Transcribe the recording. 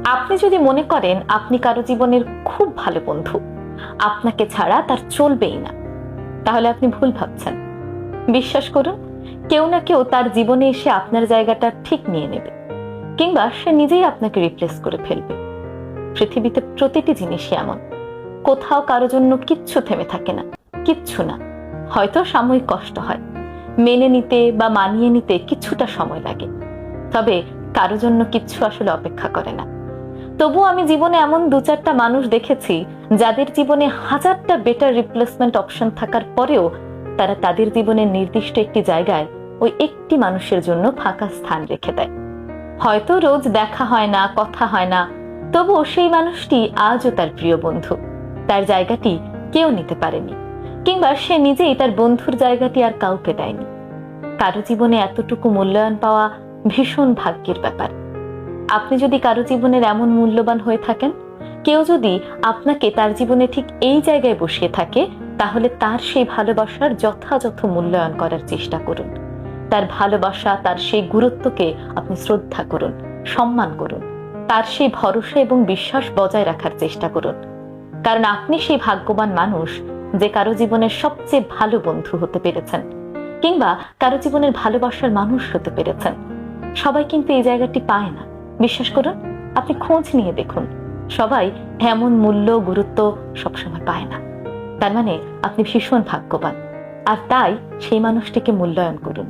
আপনি যদি মনে করেন আপনি কারো জীবনের খুব ভালো বন্ধু, আপনাকে ছাড়া তার চলবেই না, তাহলে আপনি ভুল ভাবছেন। বিশ্বাস করুন, কেউ না কেউ তার জীবনে এসে আপনার জায়গাটা ঠিক নিয়ে নেবে, কিংবা সে নিজেই আপনাকে রিপ্লেস করে ফেলবে। পৃথিবীতে প্রতিটি জিনিসই এমন, কোথাও কারো জন্য কিচ্ছু থেমে থাকে না, কিচ্ছু না। হয়তো সাময়িক কষ্ট হয়, মেনে নিতে বা মানিয়ে নিতে কিছুটা সময় লাগে, তবে কারো জন্য কিচ্ছু আসলে অপেক্ষা করে না। তবু আমি জীবনে এমন দু চারটা মানুষ দেখেছি যাদের জীবনে হাজারটা বেটার রিপ্লেসমেন্ট অপশন থাকার পরেও তারা তাদের জীবনের নির্দিষ্ট একটি জায়গায় ওই একটি মানুষের জন্য ফাঁকা স্থান রেখে দেয়। হয়তো রোজ দেখা হয় না, কথা হয় না, তবুও সেই মানুষটি আজও তার প্রিয় বন্ধু। তার জায়গাটি কেউ নিতে পারেনি, কিংবা সে নিজেই তার বন্ধুর জায়গাটি আর কাউকে দেয়নি। কারো জীবনে এতটুকু মূল্যায়ন পাওয়া ভীষণ ভাগ্যের ব্যাপার। আপনি যদি কারো জীবনের এমন মূল্যবান হয়ে থাকেন, কেউ যদি আপনাকে তার জীবনে ঠিক এই জায়গায় বসিয়ে থাকে, তাহলে তার সেই ভালোবাসার যথাযথ মূল্যায়ন করার চেষ্টা করুন। তার ভালোবাসা, তার সেই গুরুত্বকে আপনি শ্রদ্ধা করুন, সম্মান করুন। তার সেই ভরসা এবং বিশ্বাস বজায় রাখার চেষ্টা করুন, কারণ আপনি সেই ভাগ্যবান মানুষ যে কারো জীবনের সবচেয়ে ভালো বন্ধু হতে পেরেছেন, কিংবা কারো জীবনের ভালোবাসার মানুষ হতে পেরেছেন। সবাই কিন্তু এই জায়গাটি পায় না। বিশ্বাস করুন, আপনি খোঁজ নিয়ে দেখুন, সবাই এমন মূল্য, গুরুত্ব সবসময় পায় না। তার মানে আপনি ভীষণ ভাগ্যবান, আর তাই সেই মানুষটিকে মূল্যায়ন করুন।